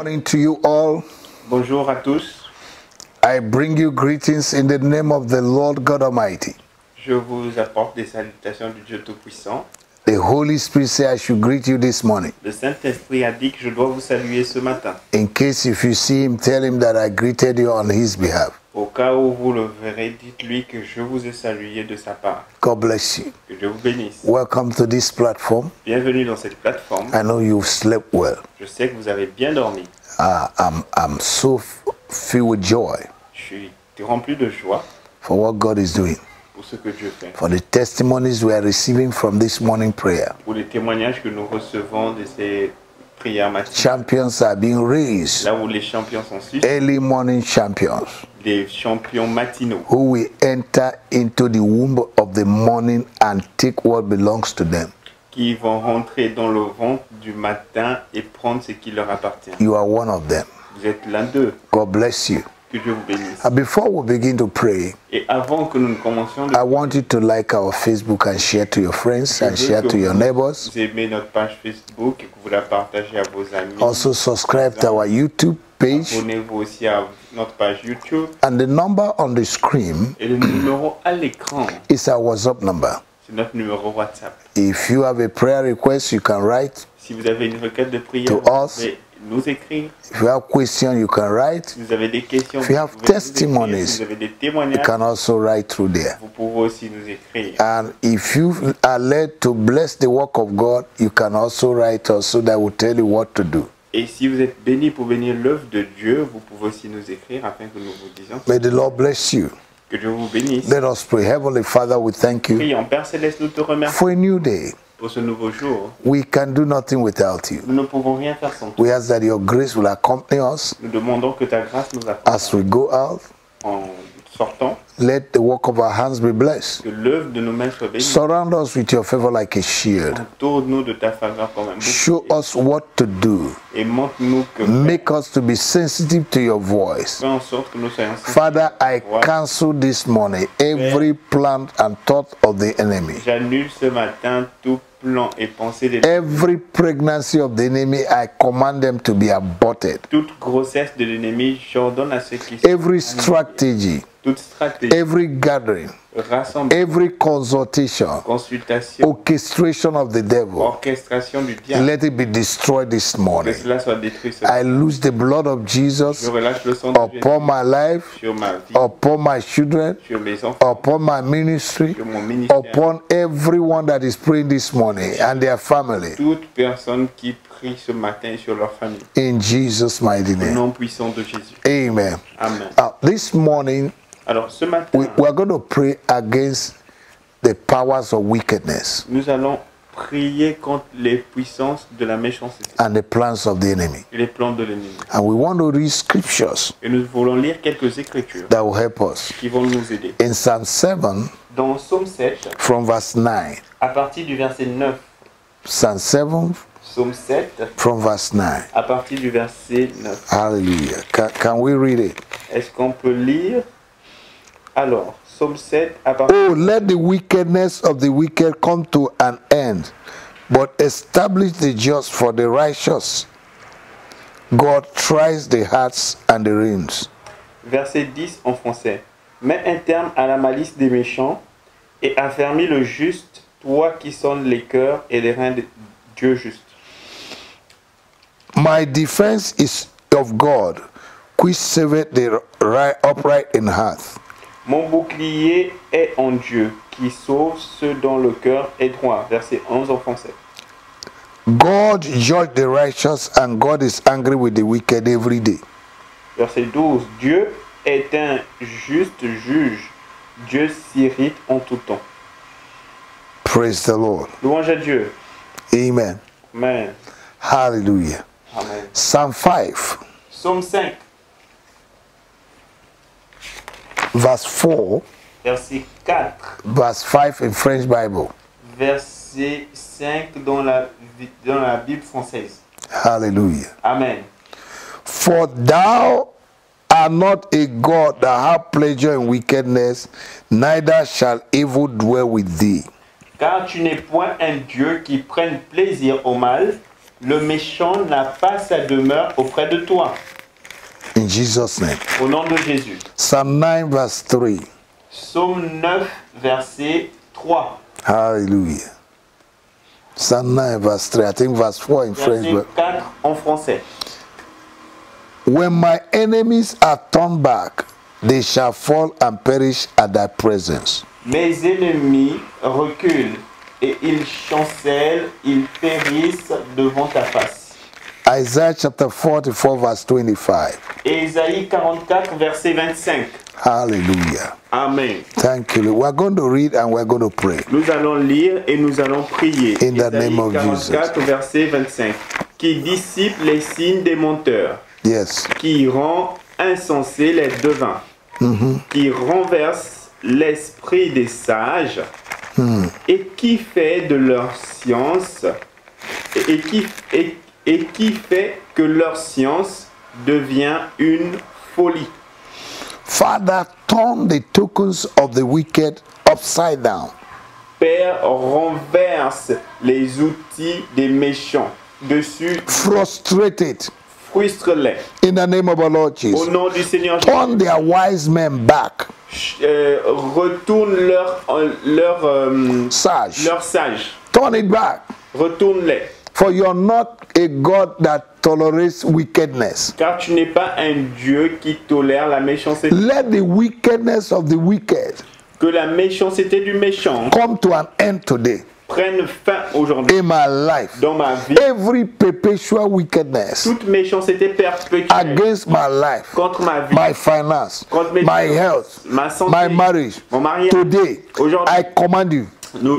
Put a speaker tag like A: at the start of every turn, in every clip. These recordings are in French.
A: morning to you all.
B: Bonjour à tous.
A: I bring you greetings in the name of the Lord God Almighty.
B: Je vous apporte des salutations du Dieu Tout-Puissant.
A: The Holy Spirit said I should greet you this morning.
B: Le Saint-Esprit a dit que je dois vous saluer ce matin.
A: In case if you see him, tell him that I greeted you on his behalf.
B: Au cas où vous le verrez, dites-lui que je vous ai salué de sa part.
A: God bless you.
B: Que Dieu vous bénisse.
A: Welcome to this platform.
B: Bienvenue dans cette plateforme.
A: I know you've slept well.
B: Je sais que vous avez bien dormi.
A: I'm so filled with joy
B: Je suis rempli de joie
A: for what God is doing,
B: pour ce que Dieu fait.
A: for the testimonies we are receiving from this morning prayer.
B: Pour les témoignages que nous recevons de ces prières matinales.
A: Champions are being raised,
B: Là où les champions sont suscités.
A: early morning champions,
B: Des champions matinaux.
A: who will enter into the womb of the morning and take what belongs to them.
B: Qui vont rentrer dans le ventre du matin et prendre ce qui leur appartient.
A: You are one of them.
B: Vous êtes l'un d'eux.
A: God bless you.
B: Que Dieu vous bénisse.
A: Before we begin to pray,
B: Et avant que nous ne commencions de
A: I want you to like our Facebook and share to your friends and share to your neighbors.
B: vous aimez notre page Facebook et que vous la partagez à vos amis.
A: Also subscribe to our YouTube page.
B: Abonnez-vous aussi à notre page YouTube.
A: And the number on the screen
B: Et le numéro à l'écran,
A: is our WhatsApp number.
B: c'est notre numéro WhatsApp.
A: If you have a prayer request, you can write.
B: Si vous avez une requête de prière,
A: To
B: vous
A: us.
B: pouvez nous écrire.
A: If you have questions, you can write.
B: Si vous avez des questions,
A: If you have
B: vous pouvez nous écrire.
A: testimonies,
B: Si vous avez des
A: You
B: témoignages,
A: can also write through there.
B: vous pouvez aussi nous écrire.
A: And if you are led to bless the work of God, you can also write us so that we'll tell you what to do.
B: Et si vous êtes béni pour bénir l'œuvre de Dieu, vous pouvez aussi nous écrire afin que nous vous disions
A: May the Lord bless you.
B: que Dieu vous bénisse.
A: Let us pray. Heavenly Father, we thank you
B: Prions, Père Céleste, nous te remercions
A: for a new day.
B: pour ce nouveau jour.
A: We can do nothing without you.
B: Nous ne pouvons rien faire sans toi.
A: We ask that your grace will accompany us
B: Nous demandons que ta grâce nous
A: as
B: accompagne
A: we go out.
B: en sortant,
A: Let the work of our hands be blessed.
B: que l'œuvre de nos mains soit bénie.
A: Surround us with your favor like a shield.
B: Entoure-nous de ta faveur comme un
A: Show
B: bouclier
A: us what to do.
B: et montre-nous que
A: Make us to be sensitive to your voice.
B: fais en sorte que nous soyons sensibles
A: Father,
B: à ta
A: I
B: voix.
A: cancel this morning every plan and thought of the enemy.
B: J'annule ce matin tout plan et pensée des
A: Every pregnancy of the enemy, I command them to be aborted.
B: toute grossesse de l'ennemi. J'ordonne à ceux qui sont
A: Every strategy,
B: toute stratégie,
A: every gathering,
B: rassemblement,
A: every consultation,
B: consultation,
A: orchestration of the devil,
B: orchestration du diable,
A: let it be destroyed this
B: que
A: morning.
B: cela soit détruit ce
A: I lose the blood of Jesus
B: Je relâche le sang de Jésus
A: upon my life,
B: sur ma vie,
A: upon my children,
B: sur mes enfants,
A: upon my ministry,
B: sur mon ministère.
A: upon everyone that is praying this morning and their family.
B: Toute personne qui prie ce matin sur leur famille.
A: In Jesus' mighty
B: Au
A: name.
B: nom puissant de Jésus.
A: Amen.
B: Amen.
A: This morning,
B: Alors ce matin,
A: we are going to pray against the powers of wickedness
B: nous allons prier contre les puissances de la méchanceté
A: and the plans of the enemy.
B: et les plans de l'ennemi.
A: And we want to read scriptures
B: Et nous voulons lire quelques écritures
A: that will help us.
B: qui vont nous aider.
A: In Psalm 7,
B: Dans Psaume 7,
A: from verse 9.
B: à partir du verset 9,
A: Psalm 7,
B: Psaume 7,
A: from verse 9.
B: à partir du verset 9.
A: Hallelujah. Can we read it?
B: Est-ce qu'on peut lire? Alors, Psaume 7, à partir
A: Oh, let the wickedness of the wicked come to an end, but establish the just for the righteous. God tries the hearts and the reins.
B: verset 10 en français. Mets un terme à la malice des méchants et affermis le juste, toi qui sonnes les cœurs et les reins de Dieu juste.
A: My defense is of God, which saveth the upright in heart.
B: Mon bouclier est en Dieu, qui sauve ceux dont le cœur est droit. Verset 11 en français.
A: God judge the righteous, and God is angry with the wicked every day.
B: Verset 12. Dieu est un juste juge. Dieu s'irrite en tout temps.
A: Praise the Lord.
B: Louange à Dieu.
A: Amen.
B: Amen.
A: Hallelujah.
B: Amen.
A: Psalm 5,
B: Psaume 5,
A: verse 4,
B: verset 4.
A: verse 5 in French Bible.
B: Verset 5 dans la Bible française.
A: Hallelujah.
B: Amen.
A: For thou art not a God that have pleasure in wickedness, neither shall evil dwell with thee.
B: Car tu n'es point un Dieu qui prenne plaisir au mal, Le méchant n'a pas sa demeure auprès de toi.
A: In Jesus' name.
B: Au nom de Jésus.
A: Psalm 9 verse 3.
B: Psaume 9, verset 3.
A: Hallelujah. Psalm 9 verse 3. I think verse 4 in French.
B: Verset 4 en français.
A: When my enemies are turned back, they shall fall and perish at thy presence.
B: Mes ennemis reculent et ils chancellent, ils périssent devant ta face.
A: Isaiah chapter 44 verse 25.
B: Ésaïe 44, verset 25.
A: Hallelujah.
B: Amen.
A: Thank you. We're going to read and we're going to pray.
B: Nous allons lire et nous allons prier.
A: In the
B: Ésaïe
A: name of
B: 44, verset 25. Qui dissipe les signes des menteurs,
A: Yes.
B: qui rend insensés les devins, qui renverse l'esprit des sages, et qui fait de leur science, et qui fait que leur science devient une folie.
A: Father, turn the tokens of the wicked upside down.
B: Père, renverse les outils des méchants dessus,
A: Frustrated
B: frustre-les.
A: in the name of our Lord
B: Au
A: Jesus.
B: nom du Seigneur,
A: Turn their wise men back.
B: retourne
A: Sage.
B: leur sage.
A: Turn it back.
B: Retourne-les.
A: For you're not a God that tolerates wickedness.
B: Car tu n'es pas un Dieu qui tolère la méchanceté.
A: Let the wickedness of the wicked
B: Que la méchanceté du méchant
A: come to an end today
B: prenne fin aujourd'hui
A: in my life.
B: dans ma vie.
A: Every perpetual wickedness
B: Toute méchanceté perpétuelle
A: against my life,
B: contre ma vie,
A: my finance,
B: contre mes
A: my
B: finances,
A: health,
B: ma santé,
A: my marriage,
B: mon mariage,
A: today
B: aujourd'hui,
A: I command you,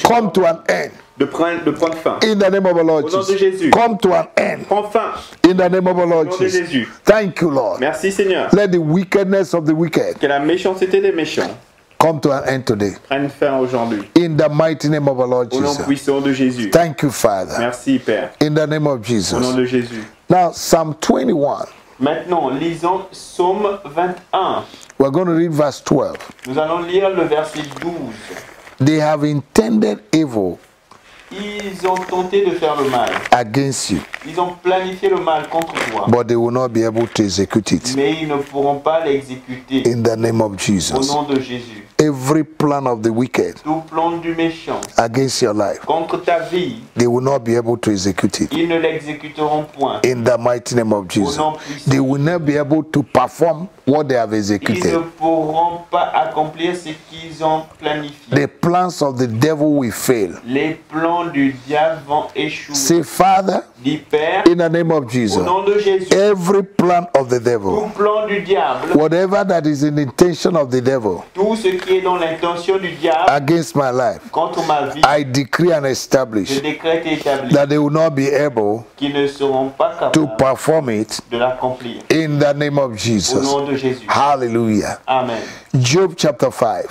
A: come to an end
B: de prendre fin.
A: in the name of our Lord
B: Au nom de
A: Jesus.
B: Jésus.
A: Come to an end
B: Prends fin.
A: in the name of our Lord
B: Au nom de
A: Jesus.
B: Jésus.
A: Thank you, Lord.
B: Merci Seigneur.
A: Let the wickedness of the wicked
B: Que la méchanceté des méchants
A: come to an end today
B: prenne fin aujourd'hui.
A: in the mighty name of our Lord
B: Au nom
A: Jesus.
B: puissant de Jésus.
A: Thank you, Father,
B: Merci Père.
A: in the name of
B: Au nom
A: Jesus.
B: de Jésus.
A: Now, Psalm 21,
B: Maintenant, lisons Psaume 21.
A: we're going to read verse 12.
B: Nous allons lire le verset 12.
A: They have intended evil
B: Ils ont tenté de faire le mal.
A: against you,
B: Ils ont planifié le mal contre toi.
A: but they will not be able to execute it.
B: Mais ils ne pourront pas l'exécuter.
A: In the name of
B: Au
A: Jesus.
B: nom de Jésus.
A: Every plan of the wicked
B: Tout plan du méchant
A: against your life,
B: contre ta vie,
A: they will not be able to execute it.
B: ils ne l'exécuteront point.
A: In the mighty name of Jesus. They will not be able to perform what they have
B: Ils ne
A: executed.
B: pourront pas accomplir ce qu'ils ont planifié.
A: The plans of the devil will fail.
B: Les plans du diable vont échouer.
A: Say, Father,
B: Dis Père,
A: in the name of
B: au
A: Jesus,
B: nom de Jésus,
A: every plan of the devil,
B: tout plan du diable,
A: whatever that is in the intention of the devil
B: tout ce qui est dans l'intention du diable
A: against my life,
B: contre ma vie,
A: I decree and
B: je
A: establish
B: décrète et établis
A: that they will not be able
B: qu'ils ne seront pas
A: to
B: capables
A: perform it
B: de l'accomplir.
A: in the name of
B: Au
A: Jesus.
B: nom de Jésus.
A: Hallelujah.
B: Amen.
A: Job chapter 5,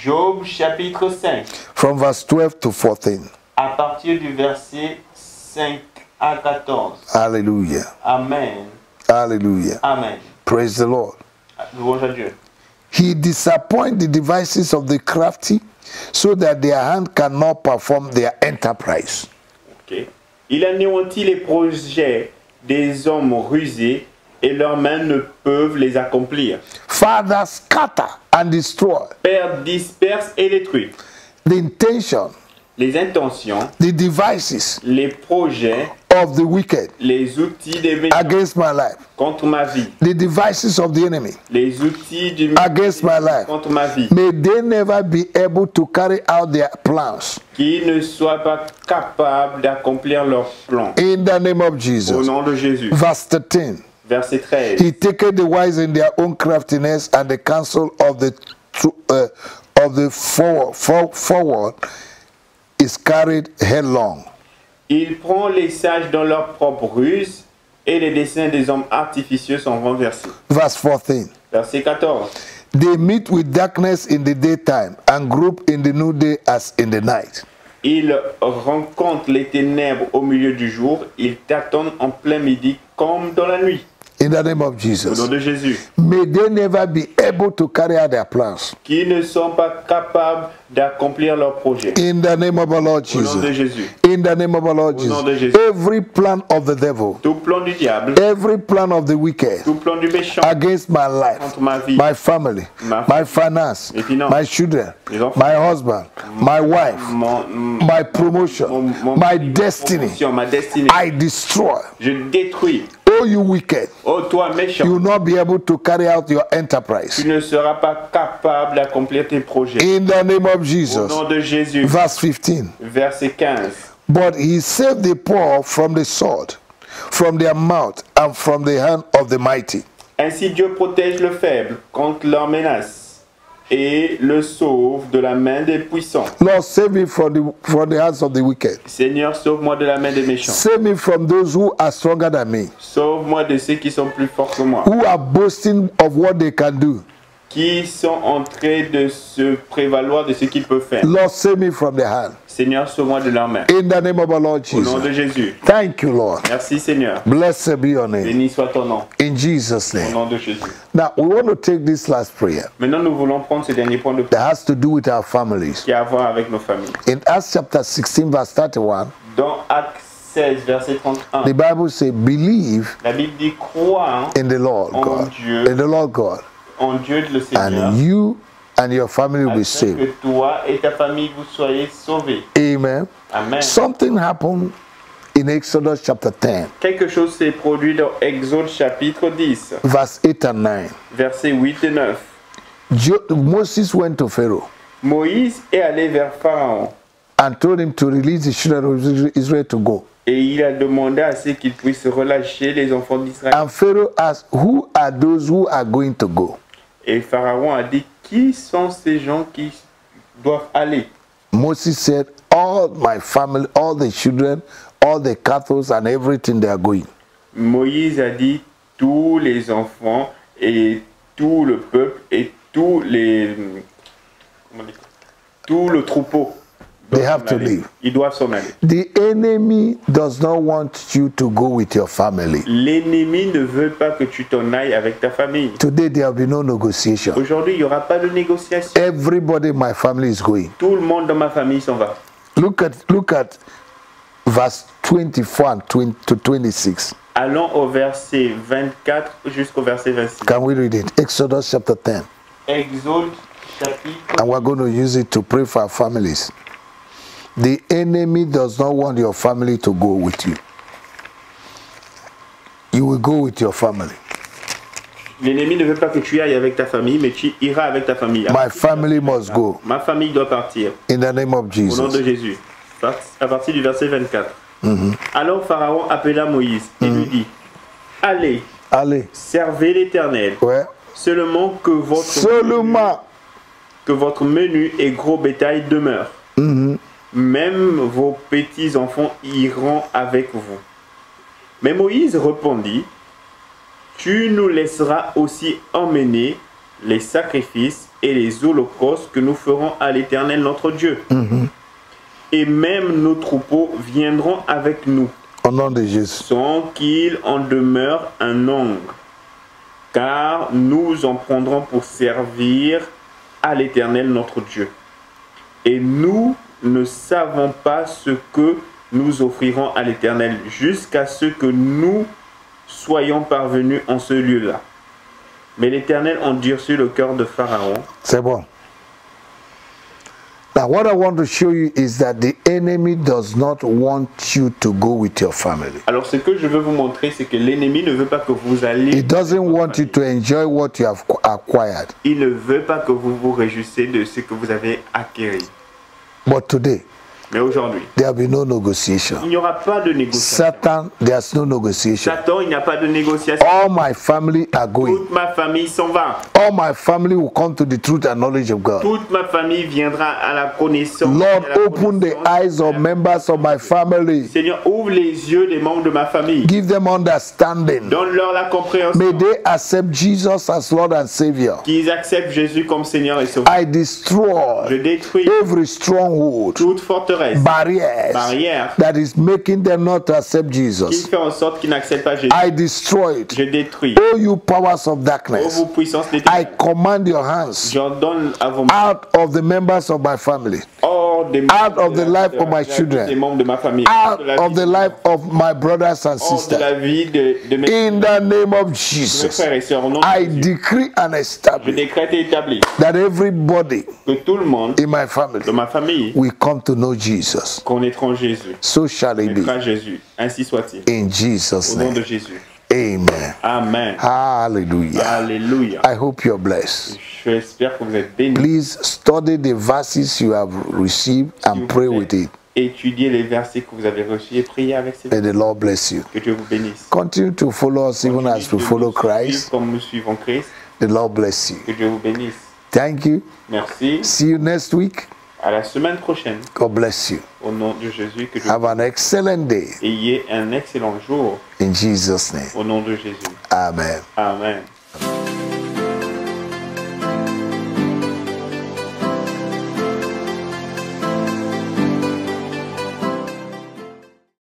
B: Job chapitre 5,
A: from verse 12 to 14.
B: à partir du verset 5 à 14.
A: Hallelujah.
B: Amen.
A: Hallelujah.
B: Amen.
A: Praise the Lord.
B: Louange à Dieu.
A: He disappoints the devices of the crafty so that their hand cannot perform their enterprise.
B: Ok. Il anéantit les projets des hommes rusés et leurs mains ne peuvent les accomplir.
A: Father, scatter and destroy
B: Père disperse et détruit
A: the intention,
B: les intentions,
A: the devices
B: les projets,
A: of the wicked
B: les outils des méchants
A: against my life,
B: contre ma vie,
A: the devices of the enemy
B: les outils du
A: against my life.
B: contre ma vie,
A: May they never be able to carry out their plans.
B: qui ne soient pas capables d'accomplir leurs plans.
A: In the name of
B: Au
A: Jesus.
B: nom de Jésus.
A: Verse 13.
B: Verset 13.
A: He taketh the wise in their own craftiness, and the counsel of the forward is carried headlong.
B: Il prend les sages dans leur propre ruse, et les desseins des hommes artificieux sont renversés.
A: Verse 14.
B: Verset 14.
A: They meet with darkness in the daytime, and group in the noonday as in the night.
B: Ils rencontrent les ténèbres au milieu du jour, ils t'attendent en plein midi comme dans la nuit.
A: In the name of
B: Au nom
A: Jesus.
B: de Jésus.
A: May they never be able to carry out their plans.
B: Qui ne sont pas capables d'accomplir leurs projets.
A: In the name of our Lord
B: Au nom de
A: Jesus.
B: Jésus.
A: In the name of our Lord
B: Au nom de
A: Jesus.
B: Jésus.
A: Every plan of the devil,
B: Tout plan du diable,
A: every plan of the wicked
B: tout plan du méchant
A: against my life,
B: contre ma vie,
A: my family,
B: Ma
A: my finance,
B: mes finances,
A: my children,
B: mes enfants,
A: my husband, my wife, my promotion, my destiny,
B: promotion, ma destinée.
A: I destroy.
B: Je détruis.
A: Oh, you wicked,
B: Oh, toi méchant,
A: you will not be able to carry out your
B: tu
A: enterprise.
B: ne seras pas capable d'accomplir tes projets.
A: In the name of
B: Au
A: Jesus.
B: nom de Jésus.
A: Verse 15.
B: Verset 15.
A: But he saved the poor from the sword, from their mouth, and from the hand of the mighty.
B: Ainsi Dieu protège le faible contre leurs menaces et le sauve de la main des puissants.
A: Lord, save me from the hands of the wicked.
B: Seigneur, sauve-moi de la main des méchants.
A: Save me from those who are stronger than me,
B: Sauve-moi de ceux qui sont plus forts que moi,
A: who are boasting of what they can do.
B: qui sont en train de se prévaloir de ce qu'ils peuvent faire.
A: Lord, save me from their hand.
B: Seigneur, sauve-moi de leurs mains.
A: In the name of our Lord
B: Au nom de
A: Jesus.
B: Jésus.
A: Thank you, Lord.
B: Merci Seigneur.
A: Blessed be your name.
B: Béni soit ton nom.
A: In Jesus'
B: Au
A: name.
B: nom de Jésus.
A: Now, we want to take this last prayer
B: Maintenant, nous voulons prendre ce dernier point de
A: that has to do with our families.
B: qui a à voir avec nos familles.
A: In Acts chapter 16, verse 31,
B: Dans Actes 16, verset 31,
A: the Bible says, believe
B: la Bible dit crois
A: in the Lord
B: en
A: God.
B: Dieu,
A: In the Lord God.
B: en Dieu le Seigneur,
A: And you and your family will be
B: afin
A: saved.
B: que toi et ta famille vous soyez sauvés.
A: Amen.
B: Amen.
A: Something happened in Exodus chapter 10,
B: Quelque chose s'est produit dans Exode chapitre 10,
A: verse 8 and 9.
B: versets 8 et 9.
A: Moses went to Pharaoh
B: Moïse est allé vers Pharaon
A: and told him to release the children of Israel to go.
B: et il a demandé à ce qu'il puisse relâcher les enfants d'Israël.
A: And Pharaoh asked, who are those who are going to go?
B: Et Pharaon a dit, qui sont ces gens qui doivent aller?
A: Moses said, all my family, all the children, all the cattle and everything they are going.
B: Moïse a dit, tous les enfants et tout le peuple et tout le troupeau.
A: They
B: doivent
A: have
B: s'en
A: to
B: aller.
A: leave.
B: Ils doivent s'en aller.
A: The enemy does not want you to go with your family.
B: L'ennemi ne veut pas que tu t'en ailles avec ta famille.
A: Today there will be no negotiation.
B: Aujourd'hui, il n'y aura pas de négociation.
A: Everybody in my family is going.
B: Tout le monde dans ma famille s'en va.
A: Look at verse 24 and 20 to 26.
B: Allons au verset 24 jusqu'au verset 26.
A: Can we read it? Exodus chapter 10.
B: Exode chapitre.
A: And we're going to use it to pray for our families. The enemy does not want your family to go with you. You will go with your family.
B: L'ennemi ne veut pas que tu ailles avec ta famille, mais tu iras avec ta famille.
A: My family must go.
B: Ma famille doit partir.
A: In the name of
B: Au nom de
A: Jesus.
B: Jésus. À partir du verset 24. Alors Pharaon appela Moïse et lui dit, allez,
A: Allez.
B: servez l'Éternel,
A: Ouais.
B: seulement que
A: Seulement.
B: votre menu et gros bétail demeurent. Même vos petits-enfants iront avec vous. Mais Moïse répondit, tu nous laisseras aussi emmener les sacrifices et les holocaustes que nous ferons à l'Éternel notre Dieu. Et même nos troupeaux viendront avec nous,
A: Au nom de Jésus.
B: sans qu'il en demeure un nombre. Car nous en prendrons pour servir à l'Éternel notre Dieu. Et nous ne savons pas ce que nous offrirons à l'Éternel jusqu'à ce que nous soyons parvenus en ce lieu-là. Mais l'Éternel endurcit le cœur de Pharaon.
A: C'est bon. Now, what I want to show you is that the enemy does not want you to go with your family.
B: Alors ce que je veux vous montrer, c'est que l'ennemi ne veut pas que vous alliez.
A: He doesn't want you to enjoy what you have acquired.
B: Il ne veut pas que vous vous réjouissez de ce que vous avez acquis.
A: But today,
B: Mais aujourd'hui,
A: there will be no negotiation.
B: il n'y aura pas de négociation.
A: Satan, there's no negotiation.
B: Satan, il n'y a pas de négociation.
A: All my family are going.
B: Toute ma famille s'en va.
A: All my family will come to the truth and knowledge of God.
B: Toute ma famille viendra à la connaissance.
A: Lord,
B: à la
A: open the
B: connaissance.
A: eyes of members of my family.
B: Seigneur, ouvre les yeux des membres de ma famille.
A: Give them understanding.
B: Donne-leur la compréhension.
A: May they accept Jesus as Lord and Savior.
B: Qu'ils acceptent Jésus comme Seigneur et Sauveur.
A: I destroy
B: Je détruis
A: every stronghold
B: toute forteresse barrière
A: that is making them not to accept
B: qui
A: Jesus.
B: fait en sorte qu'ils n'acceptent pas Jésus.
A: I destroy it.
B: Je détruis.
A: Oh, you powers of
B: Ô
A: darkness,
B: vous puissances des
A: I
B: ténèbres,
A: command your hands
B: j'ordonne à vos mains,
A: out of the members of my family,
B: hors des
A: out of the life of my
B: des
A: children,
B: membres de ma famille,
A: out of the life of my brothers and
B: hors de
A: sisters.
B: la vie de mes
A: In the name of
B: mes
A: Jesus,
B: frères et sœurs. Au nom de
A: I
B: Jésus,
A: decree and
B: je
A: establish
B: décrète et établis
A: that everybody
B: que tout le monde
A: in my family
B: de ma famille
A: will come to know Jesus.
B: connaîtront Jésus,
A: So shall it be.
B: connaîtra Jésus. Ainsi soit-il.
A: In Jesus'
B: Au nom de
A: name.
B: Jésus.
A: Amen.
B: Amen.
A: Hallelujah.
B: Alléluia.
A: I hope you're blessed.
B: J'espère que vous êtes bénis.
A: Please study the verses you have received and pray with it.
B: Étudiez les versets que vous avez reçus et priez avec ces
A: May the Lord bless you.
B: Que Dieu vous bénisse.
A: Continue to follow us even as we follow Christ.
B: Comme nous suivons Christ.
A: The Lord bless you.
B: Que Dieu vous bénisse.
A: Thank you.
B: Merci.
A: See you next week.
B: À la semaine prochaine.
A: God bless you.
B: Au nom de Jésus, que Dieu
A: Have an excellent day.
B: ayez un excellent jour.
A: In Jesus' name.
B: Au nom de Jésus.
A: Amen.
B: Amen.